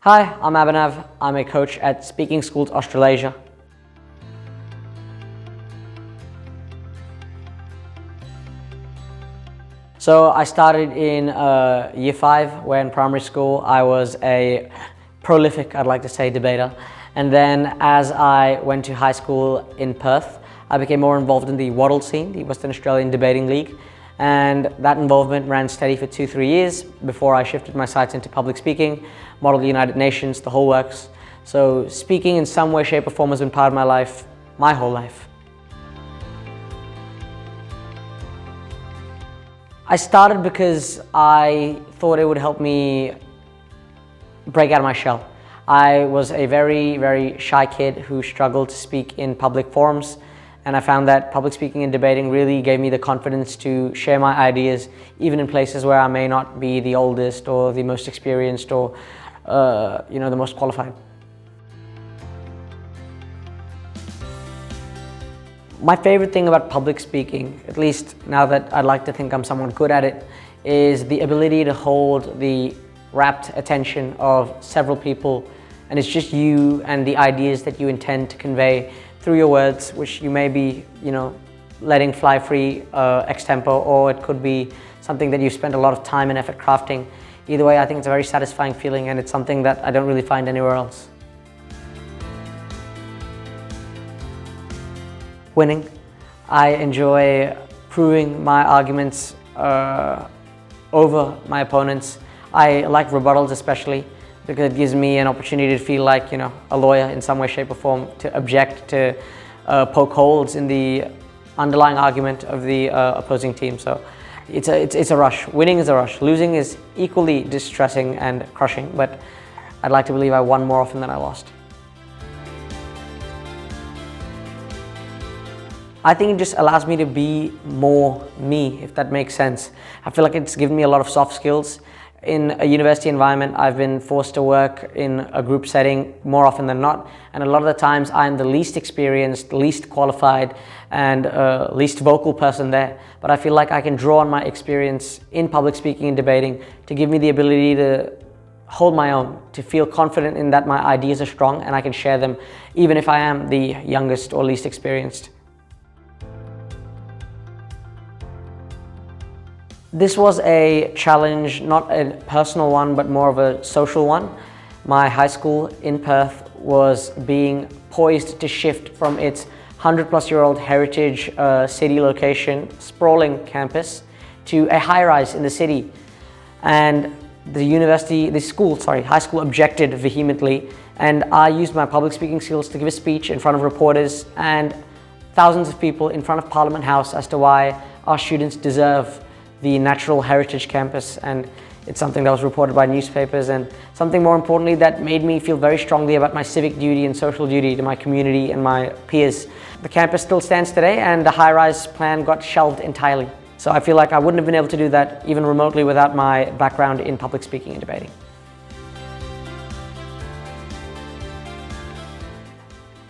Hi, I'm Abhinav. I'm a coach at Speaking Schools Australasia. So I started in year 5, where in primary school I was a prolific, I'd like to say, debater. And then as I went to high school in Perth, I became more involved in the Waddle scene, the Western Australian Debating League. And that involvement ran steady for 2-3 years before I shifted my sights into public speaking, Model the United Nations, the whole works. So speaking in some way, shape or form has been part of my life, my whole life. I started because I thought it would help me break out of my shell. I was a very, very shy kid who struggled to speak in public forums. And I found that public speaking and debating really gave me the confidence to share my ideas, even in places where I may not be the oldest or the most experienced or, the most qualified. My favorite thing about public speaking, at least now that I'd like to think I'm somewhat good at it, is the ability to hold the rapt attention of several people, and it's just you and the ideas that you intend to convey through your words, which you may be, letting fly free ex-tempo, or it could be something that you've spent a lot of time and effort crafting. Either way, I think it's a very satisfying feeling, and it's something that I don't really find anywhere else. Winning. I enjoy proving my arguments over my opponents. I like rebuttals especially, because it gives me an opportunity to feel like, a lawyer in some way, shape or form, to object, to poke holes in the underlying argument of the opposing team. So it's a rush. Winning is a rush. Losing is equally distressing and crushing, but I'd like to believe I won more often than I lost. I think it just allows me to be more me, if that makes sense. I feel like it's given me a lot of soft skills. In a university environment, I've been forced to work in a group setting more often than not, and a lot of the times I'm the least experienced, least qualified, and least vocal person there. But I feel like I can draw on my experience in public speaking and debating to give me the ability to hold my own, to feel confident in that my ideas are strong and I can share them, even if I am the youngest or least experienced. This was a challenge, not a personal one, but more of a social one. My high school in Perth was being poised to shift from its 100-plus-year-old heritage city location, sprawling campus, to a high-rise in the city. And high school objected vehemently, and I used my public speaking skills to give a speech in front of reporters and thousands of people in front of Parliament House as to why our students deserve the natural heritage campus, and it's something that was reported by newspapers, and something more importantly that made me feel very strongly about my civic duty and social duty to my community and my peers. The campus still stands today, and the high-rise plan got shelved entirely. So I feel like I wouldn't have been able to do that even remotely without my background in public speaking and debating.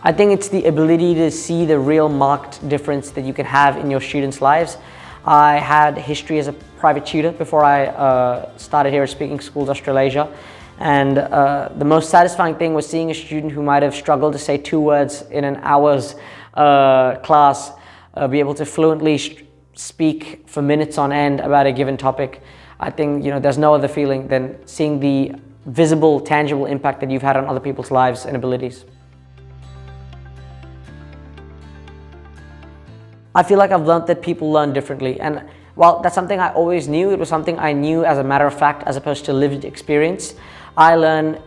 I think it's the ability to see the real marked difference that you can have in your students' lives. I had history as a private tutor before I started here at Speaking Schools Australasia, and the most satisfying thing was seeing a student who might have struggled to say 2 words in an hour's class be able to fluently speak for minutes on end about a given topic. I think there's no other feeling than seeing the visible, tangible impact that you've had on other people's lives and abilities. I feel like I've learned that people learn differently, and while that's something I always knew, it was something I knew as a matter of fact as opposed to lived experience. I learn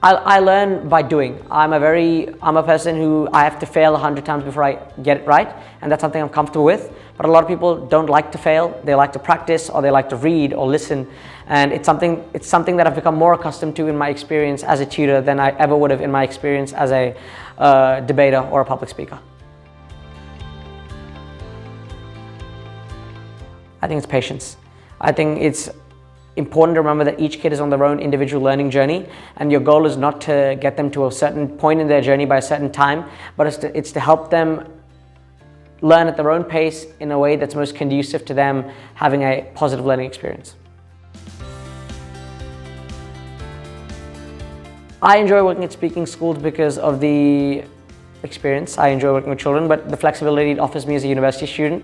I learn by doing. I'm a person who I have to fail 100 times before I get it right, and that's something I'm comfortable with. But a lot of people don't like to fail. They like to practice, or they like to read or listen, and it's something that I've become more accustomed to in my experience as a tutor than I ever would have in my experience as a debater or a public speaker. I think it's patience. I think it's important to remember that each kid is on their own individual learning journey, and your goal is not to get them to a certain point in their journey by a certain time, but it's to help them learn at their own pace in a way that's most conducive to them having a positive learning experience. I enjoy working at speaking schools because of the experience. I enjoy working with children, but the flexibility it offers me as a university student.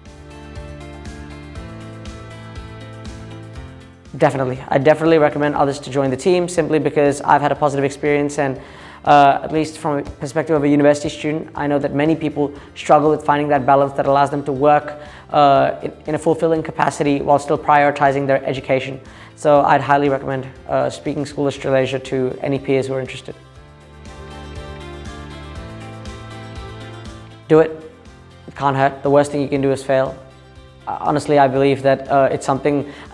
Definitely. I definitely recommend others to join the team simply because I've had a positive experience, and at least from a perspective of a university student, I know that many people struggle with finding that balance that allows them to work in a fulfilling capacity while still prioritizing their education. So I'd highly recommend Speaking School Australasia to any peers who are interested. Do it. It can't hurt. The worst thing you can do is fail. Honestly, I believe that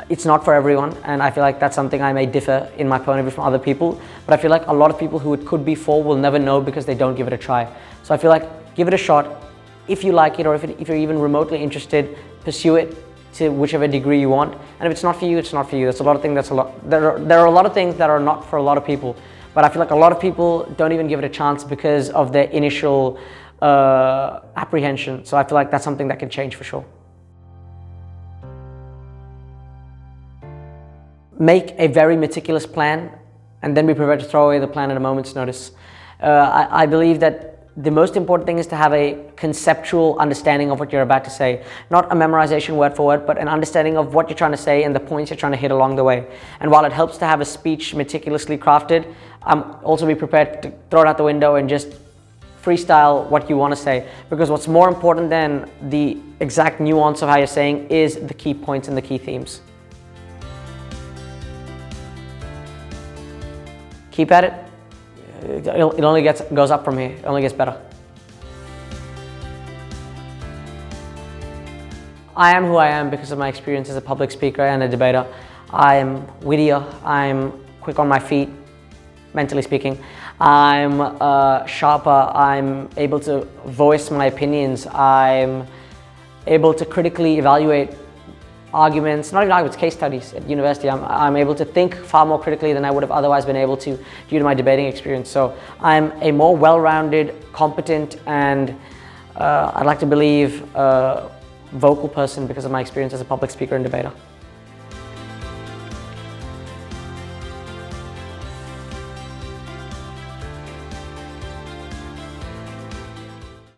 it's not for everyone, and I feel like that's something I may differ in my point of view from other people, but I feel like a lot of people who it could be for will never know because they don't give it a try. So I feel like give it a shot. If you like it, or if you're even remotely interested, pursue it to whichever degree you want. And if it's not for you, it's not for you. There are a lot of things that are not for a lot of people, but I feel like a lot of people don't even give it a chance because of their initial apprehension. So I feel like that's something that can change for sure. Make a very meticulous plan and then be prepared to throw away the plan at a moment's notice. I believe that the most important thing is to have a conceptual understanding of what you're about to say. Not a memorization word for word, but an understanding of what you're trying to say and the points you're trying to hit along the way. And while it helps to have a speech meticulously crafted, also be prepared to throw it out the window and just freestyle what you want to say. Because what's more important than the exact nuance of how you're saying is the key points and the key themes. Keep at it. It only goes up from here. It only gets better. I am who I am because of my experience as a public speaker and a debater. I'm wittier. I'm quick on my feet, mentally speaking. I'm sharper. I'm able to voice my opinions. I'm able to critically evaluate arguments, not even arguments, case studies at university. I'm able to think far more critically than I would have otherwise been able to due to my debating experience. So I'm a more well-rounded, competent, and I'd like to believe vocal person because of my experience as a public speaker and debater.